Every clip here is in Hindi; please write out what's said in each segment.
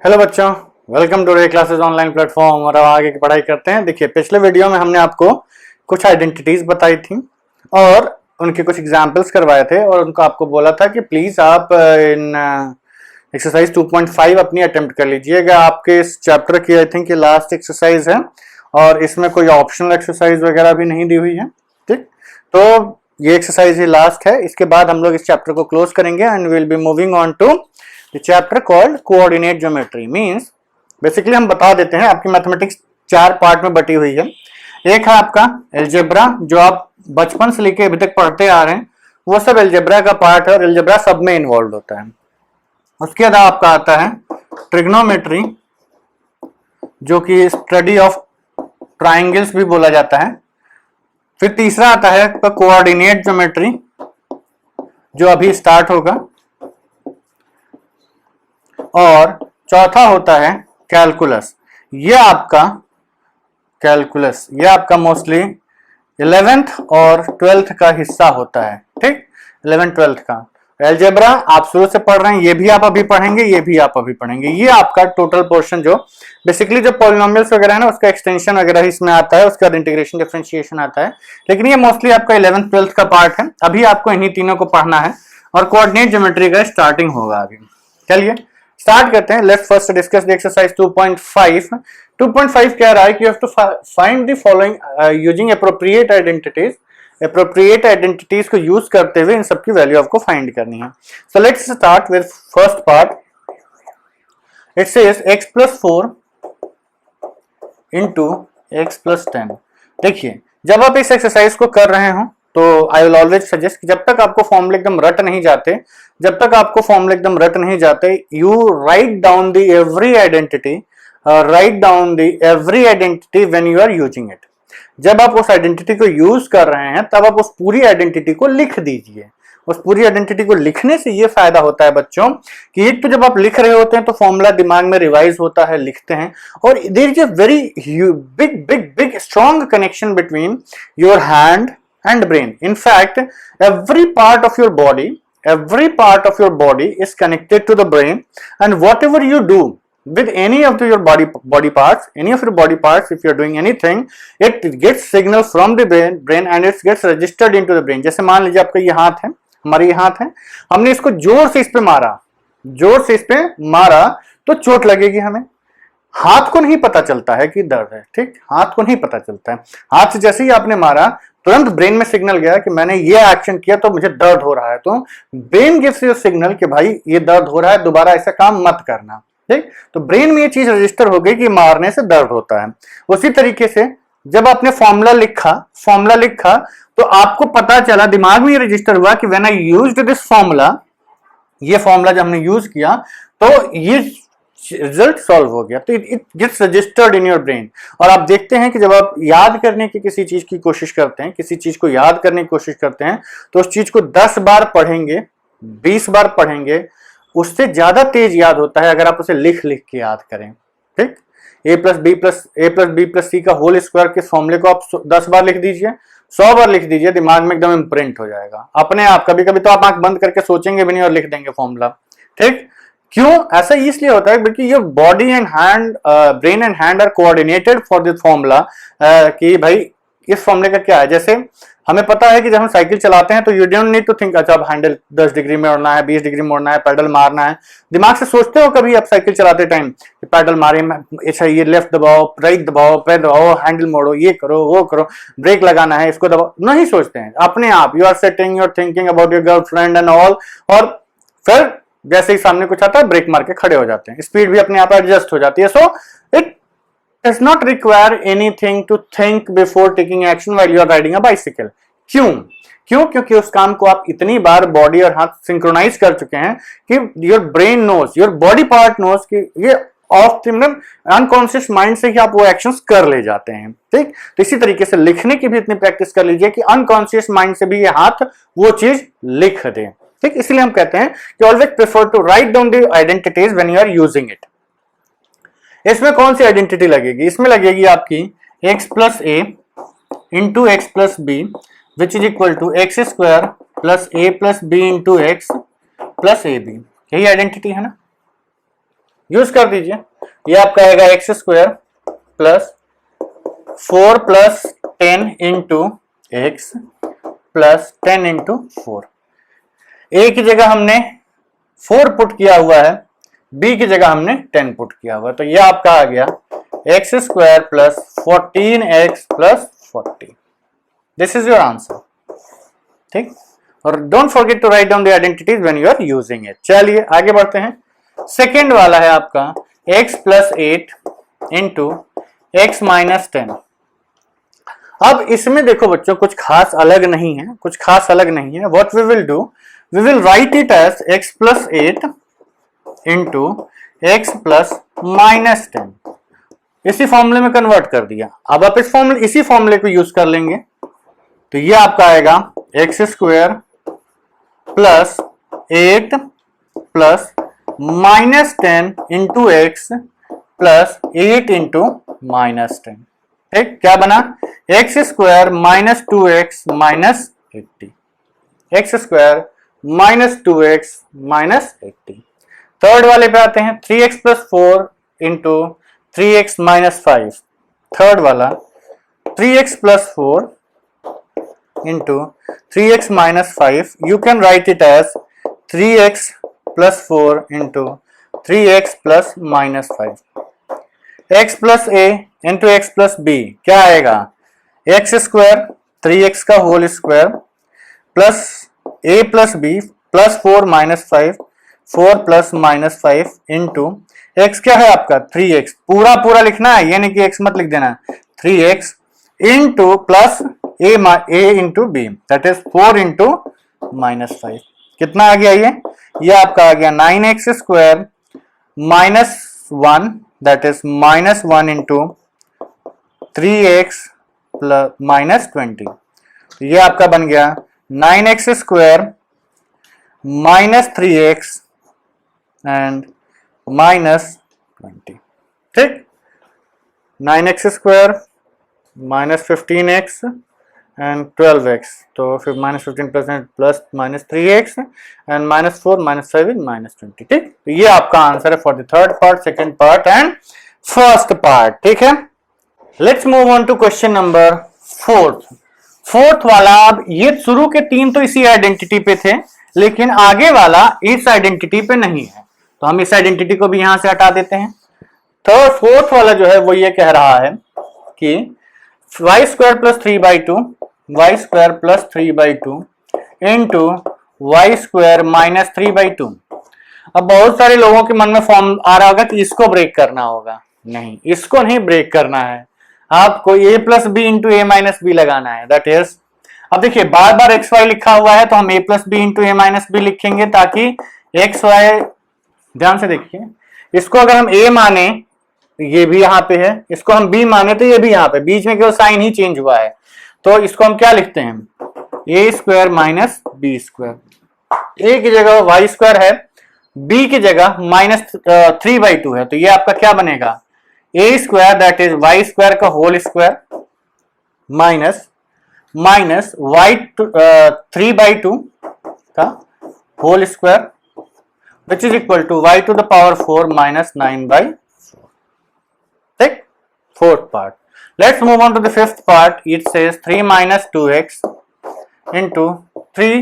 हेलो बच्चों, वेलकम टू रे क्लासेस ऑनलाइन प्लेटफॉर्म। और अब आगे की पढ़ाई करते हैं। देखिए, पिछले वीडियो में हमने आपको कुछ आइडेंटिटीज बताई थी और उनके कुछ एग्जाम्पल्स करवाए थे और उनको आपको बोला था कि प्लीज आप इन एक्सरसाइज 2.5 अपनी अटेम्प्ट कर लीजिएगा। आपके इस चैप्टर की आई थिंक ये लास्ट एक्सरसाइज है और इसमें कोई ऑप्शनल एक्सरसाइज वगैरह भी नहीं दी हुई है। ठीक, तो ये एक्सरसाइज ही लास्ट है। इसके बाद हम लोग इस चैप्टर को क्लोज करेंगे and will be moving on to the chapter called coordinate geometry. Means basically हम बता देते हैं, आपकी मैथमेटिक्स 4 पार्ट में बटी हुई है। एक है आपका एलजेब्रा, जो आप बचपन से लेके अभी तक पढ़ते आ रहे हैं, वो सब एलजेब्रा का पार्ट है और एलजेब्रा सब में इन्वॉल्व होता है। उसके बाद आपका आता है ट्रिग्नोमेट्री, जो कि स्टडी ऑफ ट्राइंगल्स भी बोला जाता है। फिर तीसरा आता है आपका कोऑर्डिनेट ज्योमेट्री, जो अभी स्टार्ट होगा। और चौथा होता है कैलकुलस। ये आपका मोस्टली 11th और 12th का हिस्सा होता है। ठीक, 11th 12th का एलजेब्रा आप शुरू से पढ़ रहे हैं, ये भी आप अभी पढ़ेंगे, ये भी आप अभी पढ़ेंगे। ये आपका टोटल पोर्शन जो बेसिकली जो पॉलिनोमियल्स वगैरह है ना, उसका एक्सटेंशन वगैरह इसमें आता है, उसके बाद इंटीग्रेशन डिफरेंशिएशन आता है। लेकिन ये मोस्टली आपका 11th 12th का पार्ट है। अभी आपको इन्हीं तीनों को पढ़ना है और कोऑर्डिनेट ज्योमेट्री का स्टार्टिंग होगा आगे। चलिए स्टार्ट करते हैं। Let's first discuss the exercise 2.5। 2.5 कह रहा है कि you have to find the following using appropriate identities. Appropriate identities को यूज करते हुए इन सबकी वैल्यू आपको फाइंड करनी है। So let's start with first part. It says x+4 into x+10। देखिए, जब आप इस एक्सरसाइज को कर रहे हो तो आई विल ऑलवेज सजेस्ट कि जब तक आपको फॉर्मूले एकदम रट नहीं जाते, you write down the every identity, when you are using it. जब आप उस आइडेंटिटी को यूज कर रहे हैं तब आप उस पूरी आइडेंटिटी को लिख दीजिए। उस पूरी आइडेंटिटी को लिखने से ये फायदा होता है बच्चों कि एक तो जब आप लिख रहे होते हैं तो फॉर्मूला दिमाग में रिवाइज होता है, लिखते हैं, और there is a very big strong connection between your hand and brain. In fact, every part of your body is connected to the brain, and whatever you do with any of your body parts, if you are doing anything, it gets signal from the brain and it gets registered into the brain. जैसे मान लीजिए आपका ये हाथ है, हमारे ये हाथ है, हमने इसको जोर से इस पे मारा तो चोट लगेगी। हमें हाथ को नहीं पता चलता है कि दर्द है। ठीक, हाथ को नहीं पता चलता है। हाथ से जैसे ही आपने मारा तुरंत ब्रेन में सिग्नल गया कि मैंने ये एक्शन किया तो मुझे दर्द हो रहा है, तो ब्रेन गिव्स यू सिग्नल कि भाई ये दर्द हो रहा है, दोबारा ऐसा काम मत करना। ठीक, तो ब्रेन में ये चीज रजिस्टर हो गई कि मारने से दर्द होता है। उसी तरीके से जब आपने फॉर्मूला लिखा तो आपको पता चला, दिमाग में ये रजिस्टर हुआ कि when I used this formula, ये फॉर्मूला जब हमने यूज किया तो ये रिजल्ट सॉल्व हो गया। तो it gets registered in your brain. और आप देखते हैं कि जब आप याद करने की किसी चीज की कोशिश करते हैं, किसी चीज को याद करने की कोशिश करते हैं, तो उस चीज को 10 बार पढ़ेंगे, 20 बार पढ़ेंगे, उससे ज्यादा तेज याद होता है अगर आप उसे लिख के याद करें। ठीक, a+b+c का होल स्क्वायर के फॉर्मूले को आप 10 बार लिख दीजिए, 100 बार लिख दीजिए, दिमाग में एकदम इम्प्रिंट हो जाएगा अपने आप। कभी कभी तो आप आंख बंद करके सोचेंगे भी नहीं और लिख देंगे फॉर्मूला। ठीक, क्यों ऐसा इसलिए होता है क्योंकि ये body and hand, brain and hand are coordinated for this formula. कि भाई इस फॉर्मूले का क्या है। जैसे हमें पता है कि जब हम साइकिल चलाते हैं तो you don't need to think अच्छा अब हैंडल 10 डिग्री में मोड़ना है, 20 डिग्री मोड़ना है, पैडल मारना है। दिमाग से सोचते हो कभी आप साइकिल चलाते टाइम पैडल मारे, अच्छा ये लेफ्ट दबाओ, राइट दबाओ, पैर दबाओ, हैंडल मोड़ो, ये करो, वो करो, ब्रेक लगाना है, इसको दबाओ, नहीं सोचते हैं अपने आप। You are setting, you are thinking about your girlfriend and all, और फिर जैसे ही सामने कुछ आता है ब्रेक मार के खड़े हो जाते हैं, स्पीड भी अपने आप एडजस्ट हो जाती है। So it does not require anything to think before taking action while you are riding a bicycle. क्यों? क्योंकि उस काम को आप इतनी बार बॉडी और हाथ सिंक्रोनाइज कर चुके हैं कि your brain knows, your body part knows कि ये ऑफ अनकॉन्शियस माइंड से ही आप वो एक्शंस कर ले जाते हैं। ठीक, तो इसी तरीके से लिखने की भी इतनी प्रैक्टिस कर लीजिए कि अनकॉन्शियस माइंड से भी ये हाथ वो चीज लिख दे। ठीक, इसलिए हम कहते हैं कि always prefer to write down the identities when you are using it. इसमें कौन सी आइडेंटिटी लगेगी? इसमें लगेगी आपकी x+a into x+b which is equal to x² plus a+b into x plus ab। यही आइडेंटिटी है ना। यूज कर दीजिए। ये आपका आएगा एक्स स्क्वायर प्लस 4 प्लस 10 into x plus 10 into 4। A की जगह हमने 4 पुट किया हुआ है, बी की जगह हमने 10 पुट किया हुआ है, तो ये आपका आ गया x square plus 14x plus 40। This is your answer. ठीक, और don't forget to write down the identities when you are using it. चलिए आगे बढ़ते हैं। सेकेंड वाला है आपका x plus 8 into x minus 10। अब इसमें देखो बच्चों कुछ खास अलग नहीं है, कुछ खास अलग नहीं है। What we will do, we will write it as x plus 8 into x plus minus 10। इसी फॉर्मूले में कन्वर्ट कर दिया। अब आप इसी फॉर्मूले को यूज कर लेंगे, तो ये आपका आएगा x square plus 8 plus minus 10 into x plus 8 into minus 10। ठीक, क्या बना, x square minus 2x minus 80, x square minus 2x minus 80। Third वाले पे आते हैं, 3x plus 4 into 3x minus 5। Third वाला 3x plus 4 into 3x minus 5, you can write it as 3x plus 4 into 3x plus minus 5। x plus a into x plus b क्या आएगा, एक्स स्क्वायर 3x का whole square plus a plus b plus 4 minus 5, 4 plus minus 5 into x क्या है आपका 3x, पूरा पूरा लिखना है, ये नहीं कि x मत लिख देना, 3x into plus a into b that is 4 into minus 5। कितना आ गया ये आपका आ गया 9x square minus 1 that is minus 1 into 3x plus minus 20। ये आपका बन गया 9x square minus 3x and minus 20। ठीक, 9x square minus 15x and 12x, तो फिर minus 15% plus minus 3x and minus 4 minus 5 minus 20। ठीक, तो ये आपका आंसर है for the third part, second part and first part. ठीक है, let's move on to question number fourth वाला। अब ये शुरू के 3 तो इसी आइडेंटिटी पे थे, लेकिन आगे वाला इस आइडेंटिटी पे नहीं है, तो हम इस आइडेंटिटी को भी यहां से हटा देते हैं। तो फोर्थ वाला जो है वो ये कह रहा है कि y square plus 3/2 y square plus 3/2 into y square minus 3/2। अब बहुत सारे लोगों के मन में फॉर्म आ रहा होगा कि इसको ब्रेक करना होगा, नहीं, इसको नहीं ब्रेक करना है, आपको a plus B into A minus b लगाना है। दैट इज, अब देखिए बार बार एक्स वाई लिखा हुआ है तो हम a plus B into A minus b लिखेंगे, ताकि एक्स वाई, ध्यान से देखिए, इसको अगर हम a माने तो ये भी यहाँ पे है, इसको हम b माने तो ये भी यहाँ पे, बीच में केवल साइन ही चेंज हुआ है, तो इसको हम क्या लिखते हैं, a square minus B square. a की जगह वाई स्क्वायर है, b की जगह माइनस 3/2 है, तो ये आपका क्या बनेगा, a square that is y square का होल स्क्वायर माइनस वाई 3/2 का whole square which is equal to y to the power 4 minus 9/4. ठीक, fourth part. Let's move on to the fifth part. It says 3 minus 2x into 3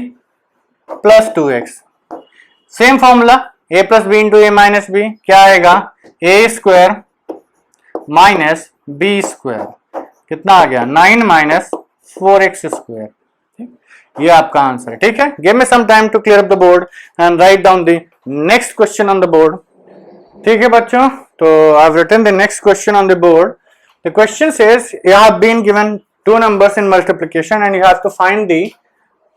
plus 2x. Same formula, a plus b into a minus b क्या आएगा, a square minus b square, कितना आ गया 9 minus 4x square। ये आपका आंसर है। ठीक है, give me some time to clear up the board and write down the next question on the board. ठीक है बच्चों, तो I have written the next question on the board. The question says you have been given two numbers in multiplication and you have to find the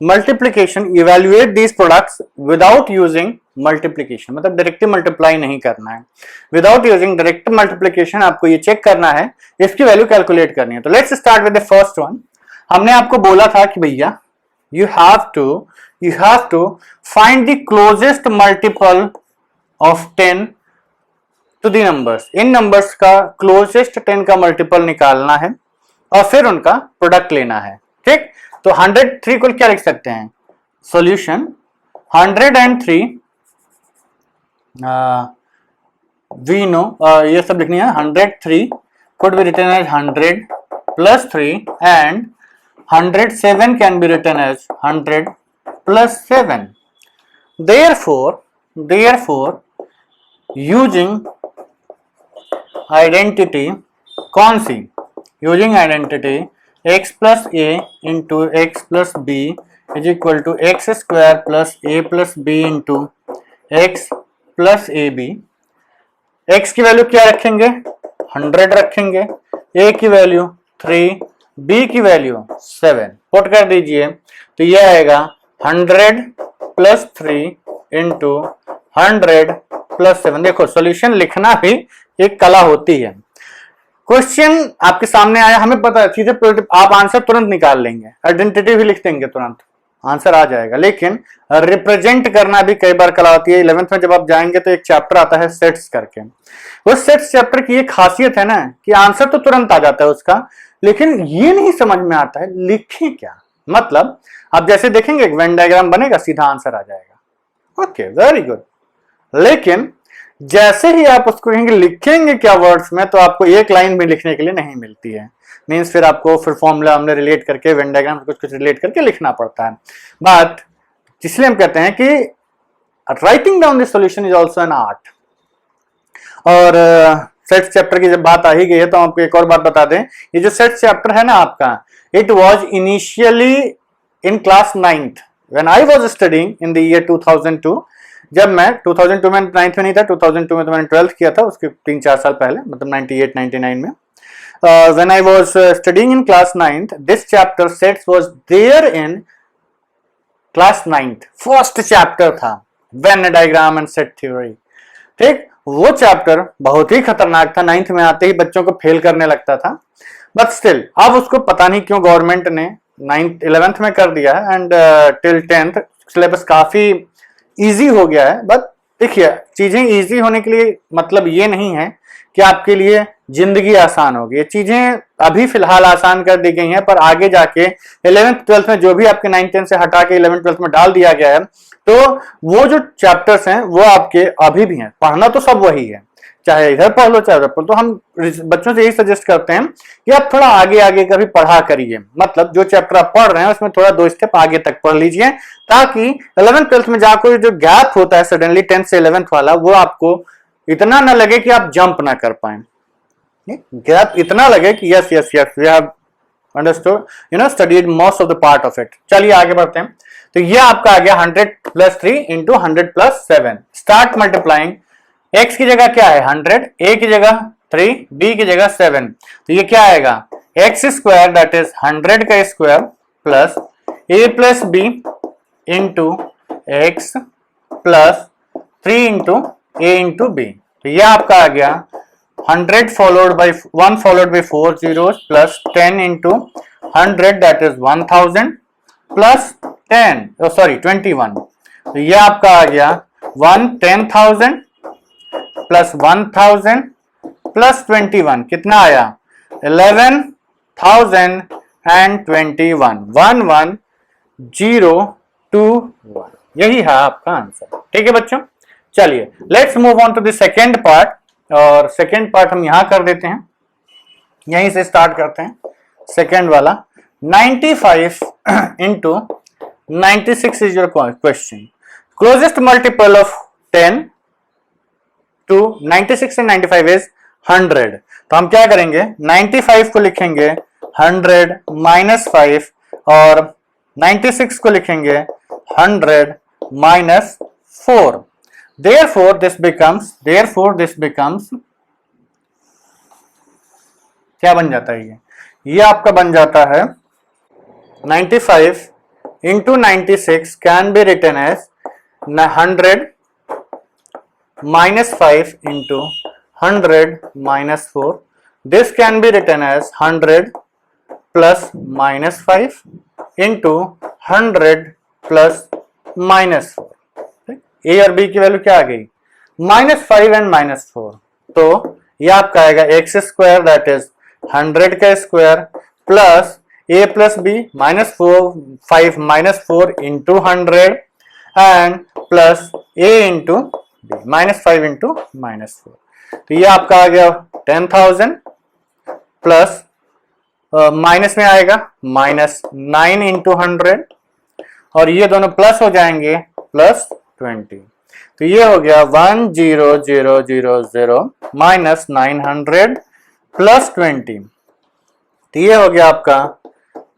multiplication, evaluate these products without using multiplication, मतलब डायरेक्ट मल्टीप्लाई नहीं करना है, विदाउट यूजिंग डायरेक्ट मल्टीप्लिकेशन आपको ये चेक करना है, इसकी वैल्यू कैलकुलेट करनी है। तो let's start with the first one. हमने आपको बोला था कि भैया you have to find the closest multiple of 10 to the numbers। In numbers का closest 10 का multiple निकालना है और फिर उनका प्रोडक्ट लेना है। ठीक, तो 103 को क्या लिख सकते हैं, सॉल्यूशन 103 वी नो ये सब लिखनी है. 103 could be written as 100 plus 3 and 107 can be written as 100 plus 7. Therefore, using identity कौन सी? Using identity x plus a into x plus b is equal to x square plus a plus b into x plus ab. x की वैल्यू क्या रखेंगे? 100 रखेंगे, a की वैल्यू 3, b की वैल्यू 7 पुट कर दीजिए तो यह आएगा 100 प्लस 3 इंटू 100 प्लस 7. देखो सॉल्यूशन लिखना भी एक कला होती है. क्वेश्चन आपके सामने आया, हमें पता है सीधे आप आंसर तुरंत निकाल लेंगे, आइडेंटिटी भी लिख देंगे, तुरंत आंसर आ जाएगा. लेकिन रिप्रेजेंट करना भी कई बार कला होती है. 11th में जब आप जाएंगे तो एक चैप्टर आता है सेट्स करके. वो सेट्स चैप्टर की एक खासियत है ना कि आंसर तो तुरंत आ जाता है उसका, लेकिन ये नहीं समझ में आता है लिखें क्या. मतलब आप जैसे देखेंगे एक वेन डायग्राम बनेगा, सीधा आंसर आ जाएगा. Okay, very good. लेकिन जैसे ही आप उसको कहेंगे लिखेंगे क्या वर्ड्स में, तो आपको एक लाइन में लिखने के लिए नहीं मिलती है. मीन्स फिर आपको फिर फॉर्मूला हमने रिलेट करके वेन डायग्राम कुछ रिलेट करके लिखना पड़ता है. बट इसलिए हम कहते हैं कि writing down this solution is also an art. और सेट्स चैप्टर की जब बात आ ही गई है तो आपको एक और बात बता दें, ये जो सेट्स चैप्टर है ना आपका, it was initially in class 9th when I was studying in the year 2002. जब मैं 2002 में 9th में नहीं था, 2002 में तो मैंने 12th किया था, उसके 3-4 साल पहले, मतलब 98-99 में. When I was studying in class 9th, this chapter sets was there in class 9th. First chapter था Venn diagram and set theory. ठीक, वो चैप्टर बहुत ही खतरनाक था. 9th में आते ही बच्चों को फेल करने लगता था. बट स्टिल अब उसको पता नहीं क्यों गवर्नमेंट ने 11th में कर दिया है एंड टिल 10th सिलेबस काफी इजी हो गया है. बट देखिए, चीजें इजी होने के लिए मतलब ये नहीं है कि आपके लिए जिंदगी आसान होगी. ये चीजें अभी फिलहाल आसान कर दी गई हैं, पर आगे जाके 11th 12th में जो भी आपके 9th 10th से हटा के 11th 12th में डाल दिया गया है, तो वो जो चैप्टर्स हैं वो आपके अभी भी हैं. पढ़ना तो सब वही है, चाहे इधर पढ़ लो चाहे उधर पढ़ लो. तो हम बच्चों से यही सजेस्ट करते हैं कि आप थोड़ा आगे आगे का भी पढ़ा करिए. मतलब जो चैप्टर आप पढ़ रहे हैं उसमें थोड़ा 2 स्टेप आगे तक पढ़ लीजिए, ताकि 11th 12th में जाकर जो गैप होता है सडनली 10th से 11th वाला, वो आपको इतना ना लगे कि आप जंप ना कर पाए. गैप इतना लगे कि yes yes yes we have understood, studied most of the part of it. चलिए आगे बढ़ते हैं. तो ये आपका आ गया 100 plus 3 into 100 plus 7. Start multiplying. x की जगह क्या है 100, a की जगह 3, b की जगह 7. तो ये क्या आएगा x स्क्वायर दैट इज 100 का square plus a plus b into x plus 3 into a into b. तो ये आपका आ गया 100 followed by 1 followed by 4 zeros plus 10 into 100 that is 1000 plus 21. तो ये आपका आ गया 10,000 प्लस 1000 प्लस 21 कितना आया 11,021. 11021 यही है आपका आंसर. ठीक है बच्चों, चलिए let's move on to the second part. और सेकेंड पार्ट हम यहां कर देते हैं, यहीं से स्टार्ट करते हैं. सेकेंड वाला 95 into 96 is your question. Closest multiple of 10 to 96 and 95 is 100. तो हम क्या करेंगे 95 को लिखेंगे 100 माइनस 5 और 96 को लिखेंगे 100 माइनस 4. Therefore this becomes क्या बन जाता है ये आपका बन जाता है 95 into 96 can be written as 100 minus 5 into 100 minus 4. This can be written as 100 plus minus 5 into 100 plus minus 4. ए और बी की वैल्यू क्या आ गई -5 एंड -4. तो ये आपका आएगा एक्स स्क्वायर दैट इज 100 का स्क्वायर प्लस a प्लस बी -5 -4 into 100 and plus a into बी -5 इंटू -4. तो ये आपका आ गया 10,000 प्लस माइनस में आएगा -9 इंटू 100 और ये दोनों प्लस हो जाएंगे +20। तो ये हो गया 10000 माइनस 900 प्लस 20। तो ये हो गया आपका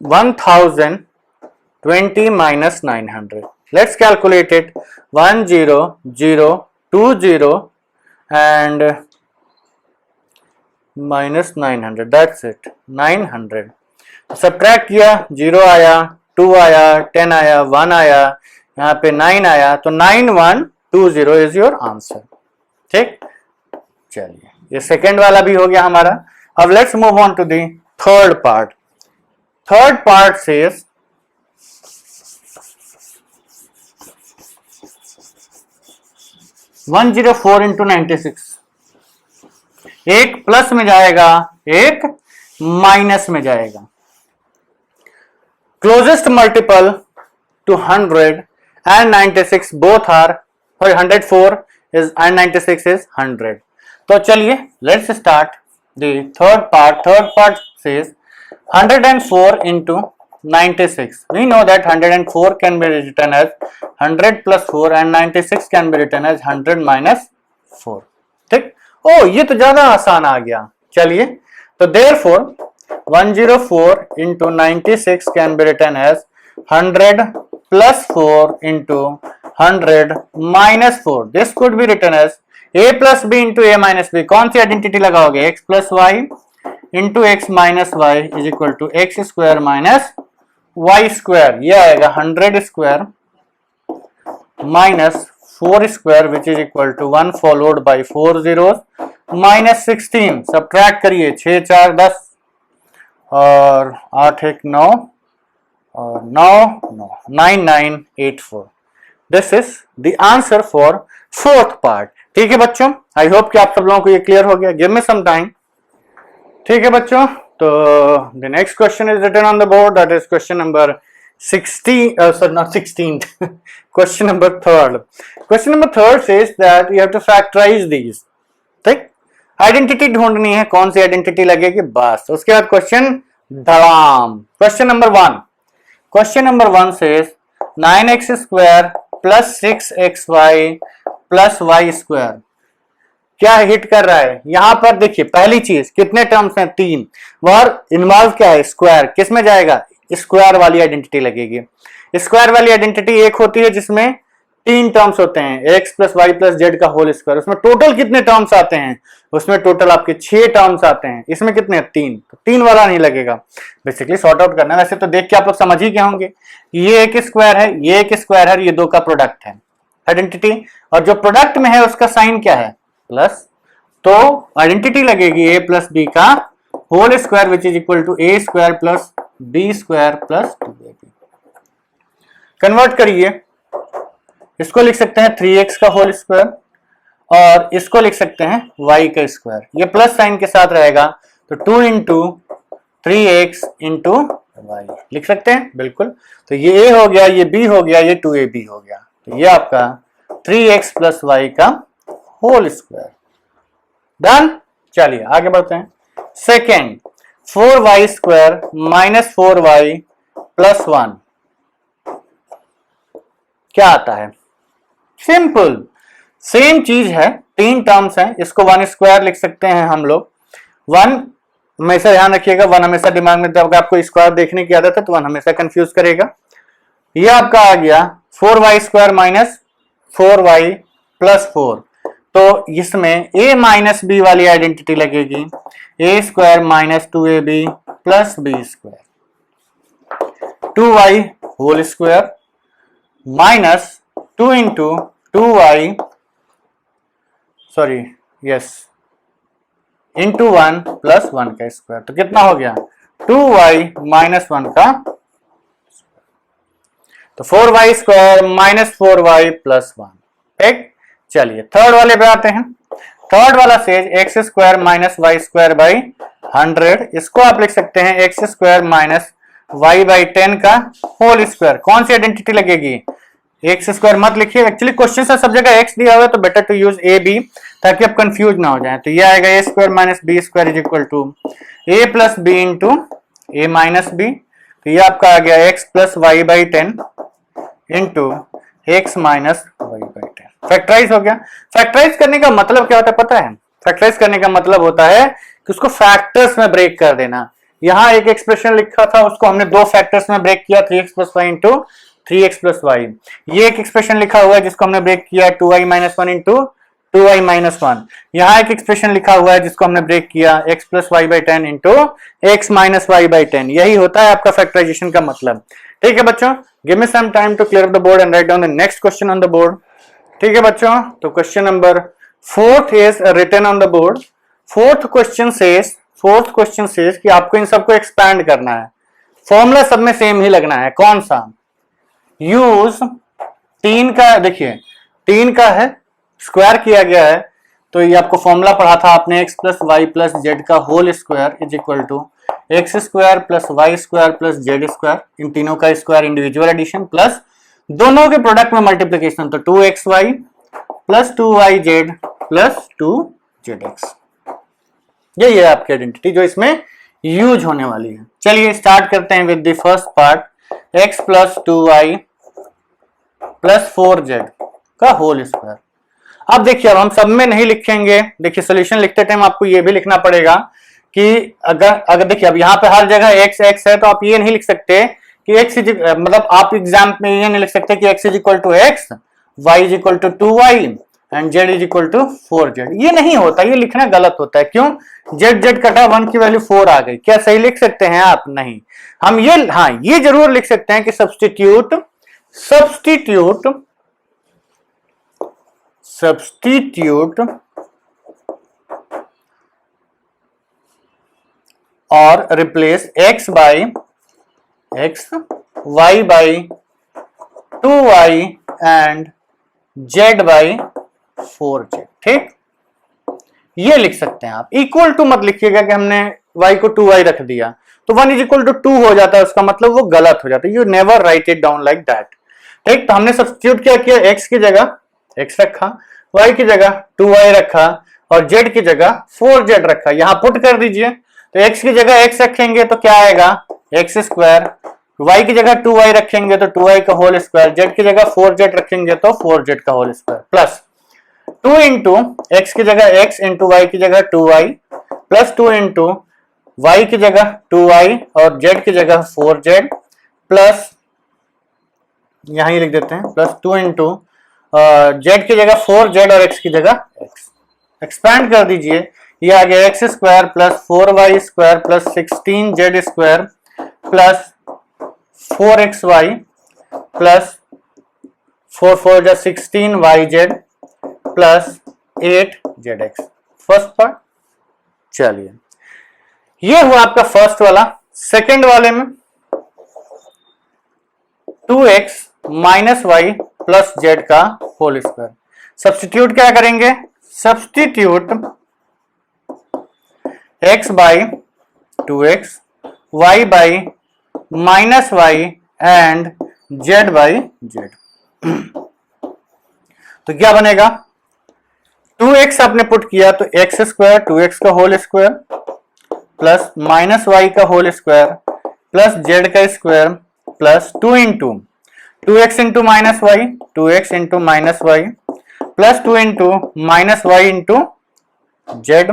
1020 minus 900। Let's calculate it 10020 and minus 900, that's it 900। Subtract किया, 0 आया, 2 आया, 10 आया, 1 आया, यहाँ पे 9 आया, तो 9120 इज योर आंसर। ठीक, चलिए ये सेकेंड वाला भी हो गया हमारा। अब let's move on to the third part. Third part says 104 into 96। एक प्लस में जाएगा, एक माइनस में जाएगा। Closest multiple to 100 and 96 both are, sorry 104 is and 96 is 100। तो चलिए let's start the third part. Third part says 104 into 96। We know that 104 can be written as 100 plus 4 and 96 can be written as 100 minus 4। ठीक, ओ ये तो ज्यादा आसान आ गया। चलिए तो therefore 104 into 96 can be written as 100 plus 4 into 100 minus 4। This could be written as a plus b into a minus b। कौन सी आइडेंटिटी लगाओगे? x plus y into x minus y is equal to x square minus y square। ये आएगा 100 square minus 4 square which is equal to 1 followed by 4 zeros minus 16। Subtract करिए, 6 4 10 और 8 1 9 और 9 9984। This is the answer for fourth part. ठीक है बच्चों, आई होप कि आप सब लोगों को ये क्लियर हो गया। Give me some time. ठीक है बच्चों, तो the next question is written on the board, that is question number 16, sorry not 16th question number 3rd। question number 3rd says that you have to factorize these। ठीक, आइडेंटिटी ढूंढनी है, कौन सी आइडेंटिटी लगेगी, बस उसके बाद क्वेश्चन धड़ाम। Question number 1। Question number 1 says 9x square plus 6xy plus y square। क्या हिट कर रहा है यहां पर? देखिए पहली चीज, कितने टर्म्स हैं? 3। और इन्वॉल्व क्या है? स्क्वायर। किस में जाएगा? स्क्वायर वाली आइडेंटिटी लगेगी। स्क्वायर वाली आइडेंटिटी एक होती है जिसमें 3 टर्म्स होते हैं, x plus Y plus Z का होल स्क्वायर। उसमें टोटल कितने टर्म्स आते हैं? उसमें टोटल आपके 6 टर्म्स आते हैं। इसमें कितने? 3। तो 3 वाला नहीं लगेगा। बेसिकली सॉर्ट आउट करना है। वैसे तो देख के आप लोग समझ ही गए होंगे, ये एक स्क्वायर है, ये एक स्क्वायर है, ये दो का प्रोडक्ट है आइडेंटिटी। और जो प्रोडक्ट में है उसका साइन क्या है? प्लस। तो आइडेंटिटी लगेगी a प्लस बी का whole square which is equal to a square plus b square plus 2ab। Convert करिए, इसको लिख सकते हैं 3x का होल स्क्वायर और इसको लिख सकते हैं y का स्क्वायर। ये प्लस साइन के साथ रहेगा तो 2 इंटू 3x इंटू वाई लिख सकते हैं, बिल्कुल। तो ये a हो गया, ये b हो गया, ये 2ab हो गया। तो ये आपका 3x प्लस वाई का होल स्क्वायर। डन। चलिए आगे बढ़ते हैं। Second, 4y square minus 4y plus 1 क्या आता है? सिंपल, सेम चीज है, 3 टर्म्स हैं। इसको 1 स्क्वायर लिख सकते हैं हम लोग। 1 हमेशा ध्यान रखिएगा, 1 हमेशा दिमाग में, जब आपको स्क्वायर देखने की आदत है तो 1 हमेशा कंफ्यूज करेगा। ये आपका आ गया 4y square minus 4y plus 4। तो इसमें a माइनस बी वाली आइडेंटिटी लगेगी, a square minus 2ab plus b square. 2y whole square minus 2 into 2y, sorry yes, into 1 plus 1 का स्क्वायर। तो कितना हो गया? 2y माइनस 1 का। तो 4y square minus 4y plus 1। ठीक, चलिए थर्ड वाले पे आते हैं। थर्ड वाला says x square minus y square by 100। इसको आप लिख सकते हैं x square minus Y by 10 का होल स्क्वायर। कौन सी आइडेंटिटी लगेगी? एक्स स्क्वायर मत लिखिए, एक्चुअली क्वेश्चन से सब जगह एक्स दिया हुआ है तो better to use A B. ताकि आप कंफ्यूज ना हो जाए। तो ये आएगा A square minus B square is equal to A plus B into A minus B. तो ये आपका आ गया X plus Y by 10 into x minus Y by 10। Factorise हो गया। फैक्टराइज करने का मतलब क्या होता है पता है? फैक्टराइज करने का मतलब होता है कि उसको फैक्टर्स में ब्रेक कर देना। यहां एक एक्सप्रेशन लिखा था, उसको हमने दो फैक्टर्स में ब्रेक किया, 3x plus y into 3x plus y. ये एक एक्सप्रेशन लिखा हुआ है जिसको हमने ब्रेक किया 2y minus 1 into 2y minus 1। यहाँ एक एक्सप्रेशन लिखा हुआ है जिसको हमने ब्रेक किया x plus Y by 10 into x minus Y by 10। यही होता है आपका फैक्टराइजेशन का मतलब। ठीक है बच्चों, give me some time to clear the board and write down the next question on the board. ठीक है बच्चों, तो question number 4 is written on the board. Fourth question says कि आपको इन सबको एक्सपैंड करना है। फॉर्मूला सब में सेम ही लगना है। कौन सा? यूज 3 का, देखिए 3 का है, स्क्वायर किया गया है, तो ये आपको फॉर्मूला पढ़ा था आपने, X plus Y plus Z का whole square is equal to X square plus Y square plus Z square. इन तीनों का स्क्वायर इंडिविजुअल एडिशन प्लस दोनों के प्रोडक्ट में मल्टीप्लीकेशन, तो 2xy plus 2yz plus 2zx। यही है आपकी आइडेंटिटी जो इसमें यूज होने वाली है। चलिए स्टार्ट करते हैं with the first part, x plus 2y plus 4z का होल स्क्वायर। अब देखिए, अब हम सब में नहीं लिखेंगे। देखिए सोल्यूशन लिखते टाइम आपको ये भी लिखना पड़ेगा कि अगर देखिए अब यहाँ पे हर जगह x है, तो आप ये नहीं लिख सकते कि x मतलब आप एग्जाम में ये नहीं लिख सकते कि x is equal to x, y is equal to 2y and z is equal to 4z। ये नहीं होता, ये लिखना गलत होता है। क्यों? z कटा 1 की वैल्यू 4 आ गई। क्या सही लिख सकते हैं आप? नहीं। हम ये जरूर लिख सकते हैं कि सब्स्टिट्यूट और replace x by x, y by 2y and z by 4z। ठीक, ये लिख सकते हैं आप। इक्वल टू मत लिखिएगा कि हमने y को 2y रख दिया तो 1 इज इक्वल टू 2 हो जाता है, उसका मतलब वो गलत हो जाता है। You never write it down like that. ठीक, तो हमने सब्स्टिट्यूट क्या किया? x की जगह x रखा, y की जगह 2y रखा और z की जगह 4z रखा। यहां पुट कर दीजिए, तो x की जगह x रखेंगे तो क्या आएगा? X square. y की जगह 2y रखेंगे तो 2y का होल स्क्वायर, z की जगह 4z रखेंगे तो 4z का whole square, plus 2 into x की जगह x इंटू वाई की जगह 2y प्लस 2 इंटू y की जगह 2y और z की जगह 4z प्लस, यहां ही लिख देते हैं, प्लस 2 इंटू z की जगह 4z और x की जगह x। एक्सपैंड कर दीजिए, ये आ गया x square plus 4y square plus 16z square plus 4xy plus 4 4 जा 16yz plus 8zx। First part. चलिए, ये हुआ आपका फर्स्ट वाला। सेकंड वाले में 2x minus y plus Z का होल स्क्वायर। सब्स्टिट्यूट क्या करेंगे? Substitute x by 2x, y by minus y and z by z। तो क्या बनेगा? 2x आपने पुट किया तो एक्स स्क्वायर 2x का whole square plus minus y का होल स्क्वायर प्लस z का square plus 2 into 2x into minus y, 2x into minus y plus 2 into minus y into z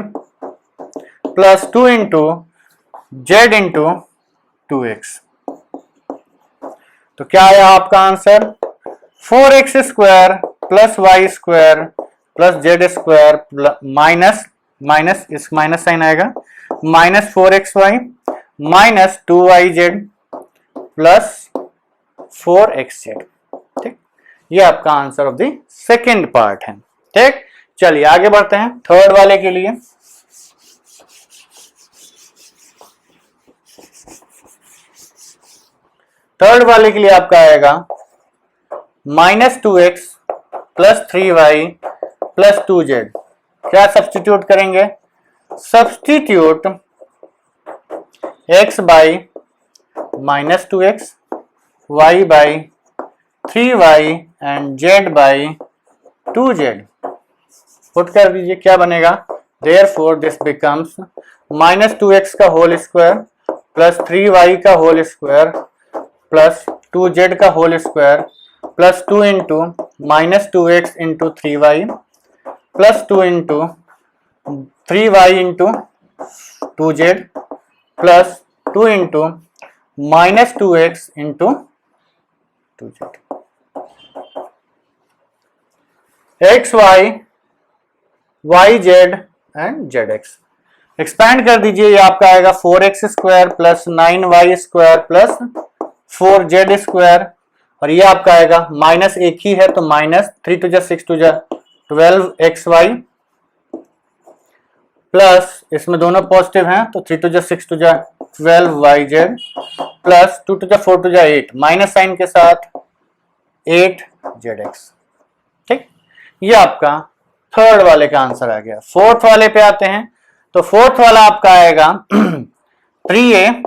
plus 2 into z into 2x। तो क्या आया आपका answer? 4x square plus Y square plus Z square minus minus, इस माइनस साइन आएगा, minus 4xy minus 2yz plus 4xz। ठीक, ये आपका answer of the second part है। ठीक, चलिए आगे बढ़ते हैं थर्ड वाले के लिए। थर्ड वाले के लिए आपका आएगा minus 2x plus 3y plus 2z। क्या सब्स्टिट्यूट करेंगे? Substitute x by minus 2x, y by 3y and z by 2z। Put कर दीजिए, क्या बनेगा, देयरफॉर दिस बिकम्स -2x का होल स्क्वायर प्लस 3y का होल स्क्वायर प्लस 2z का whole square plus 2 into -2x into 3y plus 2 into 3y into 2z plus 2 into -2x into 2z। X y y z and z x expand कर दीजिए, ये आपका आएगा 4x square plus 9y square plus 4z square, और ये आपका आएगा माइनस एक ही है तो माइनस 3 2 6 2 12xy प्लस इसमें दोनों पॉजिटिव हैं तो 3 2 6 2 12yz प्लस 2 2 4 2 8 माइनस साइन के साथ 8zx। ठीक, ये आपका थर्ड वाले का आंसर आ गया। फोर्थ वाले पे आते हैं, तो फोर्थ वाला आपका आएगा 3a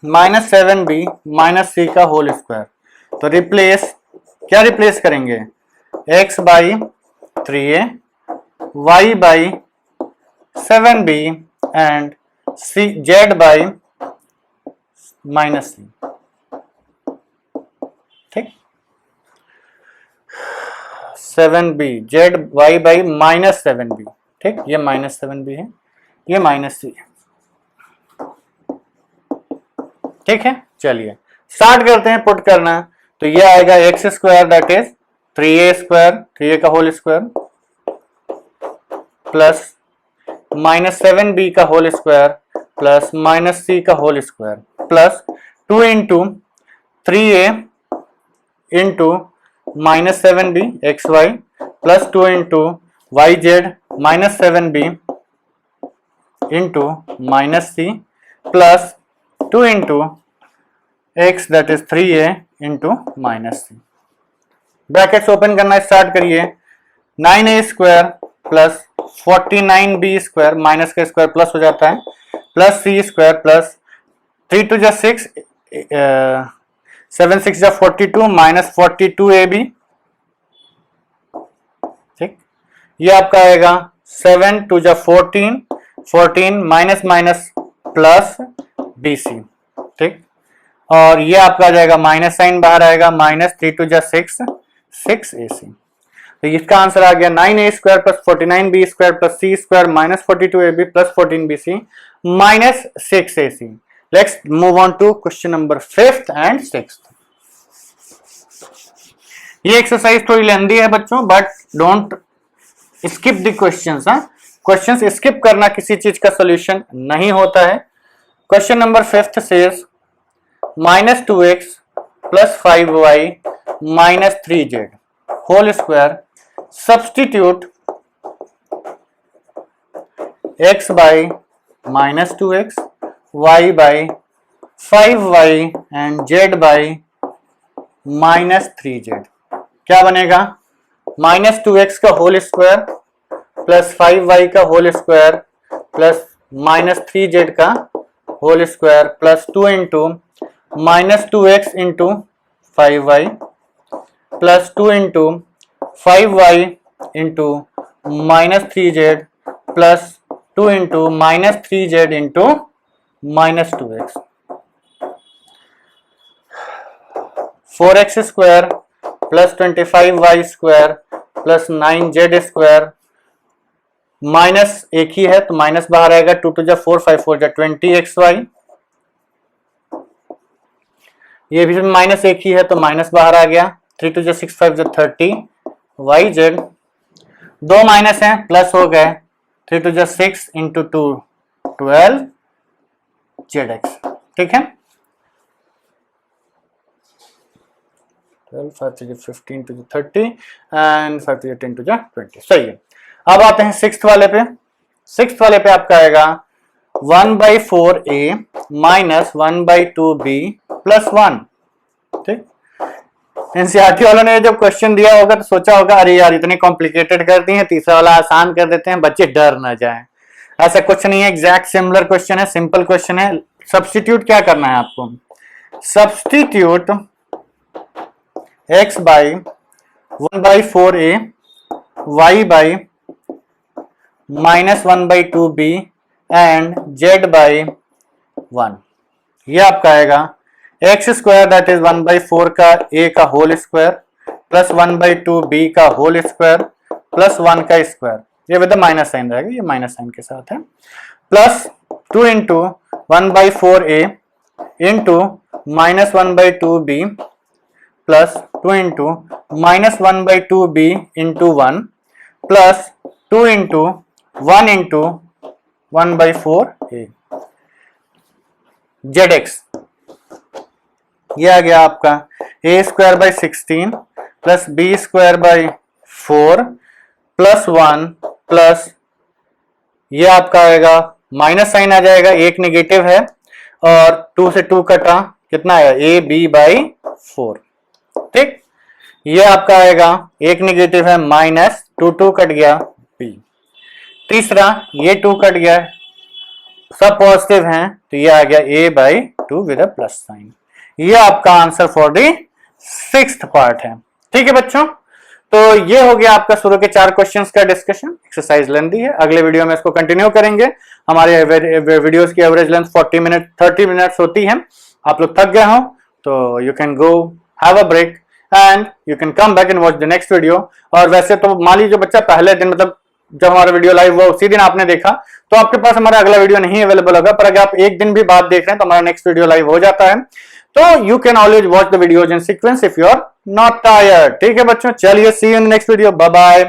minus 7b minus c का होल स्क्वायर। तो रिप्लेस, क्या रिप्लेस करेंगे, x by 3a y by 7b and c z by minus c। ठीक, 7b Z Y by minus 7b। ठीक, ये माइनस 7b है, ये माइनस c है। ठीक है, चलिए स्टार्ट करते हैं पुट करना। तो ये आएगा x square that is 3a square, 3a का whole square plus minus 7b का whole square plus minus c का whole square plus 2 into 3a into minus 7b x y plus 2 into y z minus 7b into minus c plus 2 into x that is 3a into minus c। Brackets open करना स्टार्ट करिए, 9a square plus 49b square minus का स्क्वायर प्लस हो जाता है plus c square plus 3 2 6 7 6 42 minus 42ab। ठीक, ये आपका आएगा 7 2 14 14 माइनस माइनस प्लस bc। ठीक, और ये आपका आ जाएगा माइनस साइन बाहर आएगा माइनस 3 2 6 6ac। तो इसका आंसर आ गया 9a square plus 49b square plus c square minus 42ab plus 14bc minus 6ac। Let's move on to question number 5th and 6th। ये एक्सरसाइज थोड़ी लेंदी है बच्चों, but don't skip the questions. Questions skip करना किसी चीज का सोल्यूशन नहीं होता है। Question number 5th says minus 2x plus 5y minus 3z whole square substitute x by minus 2x y by 5y and z by minus 3z। क्या बनेगा, माइनस 2x का होल स्क्वायर प्लस 5y का whole square plus minus 3z का whole square plus 2 into minus 2x into 5y plus 2 into 5y into minus 3z plus 2 into minus 3z into minus 2x। 4x square plus 25y square plus 9z square minus एक ही है तो माइनस बाहर आएगा 2 2 4 5 4 20xy। ये भी माइनस एक ही है तो माइनस बाहर आ गया 3 2 6 5 30yz। दो माइनस हैं प्लस हो गए 3 2 6 इंटू 2 12zx। ठीक है, 12 5 3 15 to 30 एंड 5 3 10 to 20। सही है। अब आते हैं 6th वाले पे। 6th वाले पे आपका आएगा 1/4a माइनस 1/2b प्लस 1। ठीक, एनसीईआरटी वालों ने जब क्वेश्चन दिया होगा तो सोचा होगा अरे यार इतने कॉम्प्लिकेटेड कर दिए हैं, तीसरा वाला आसान कर देते हैं, बच्चे डर ना जाएं। ऐसा कुछ नहीं है, एग्जैक्ट सिमिलर क्वेश्चन है, सिंपल क्वेश्चन है। सब्स्टिट्यूट क्या करना है आपको, substitute x by 1/4a y by -1/2b and z by 1। ये आपका आएगा एक्स स्क्वायर दैट इज 1/4 का a का होल स्क्वायर प्लस 1/2b का होल स्क्वायर प्लस 1 का स्क्वायर, ये विद माइनस साइन रहेगा, ये माइनस साइन के साथ है, plus 2 into 1/4a into -1/2b plus 2 into -1/2b into 1 plus 2 into 1 into 1/4a zx। ये आ गया आपका a square by 16 plus b square by 4 plus 1 plus ये आपका आएगा माइनस साइन आ जाएगा, एक नेगेटिव है और 2 से 2 कटा, कितना आएगा a b बाई 4। ठीक, ये आपका आएगा एक नेगेटिव है माइनस 2 कट गया b। तीसरा ये 2 कट गया, सब पॉजिटिव हैं तो ये आ गया a by 2 with a plus sign. ये आपका answer for the 6th part है। ठीक है बच्चों, तो ये हो गया आपका शुरू के 4 क्वेश्चंस का डिस्कशन। एक्सरसाइज लेंथी है, अगले वीडियो में इसको कंटिन्यू करेंगे। हमारे वीडियोस की एवरेज लेंथ 40 मिनट 30 मिनट्स होती है। आप लोग थक गए हो तो you can go have a break and you can come back and watch the next video. और वैसे तो मान लीजिए बच्चा पहले दिन मतलब जब हमारा वीडियो लाइव हुआ उसी दिन आपने देखा तो आपके पास हमारा अगला वीडियो नहीं अवेलेबल होगा, पर अगर आप एक दिन भी बाद देख रहे हैं तो हमारा नेक्स्ट वीडियो लाइव हो जाता है। तो you can always watch the videos in sequence if you are not tired. ठीक है बच्चों, चलिए see you in next video, bye bye.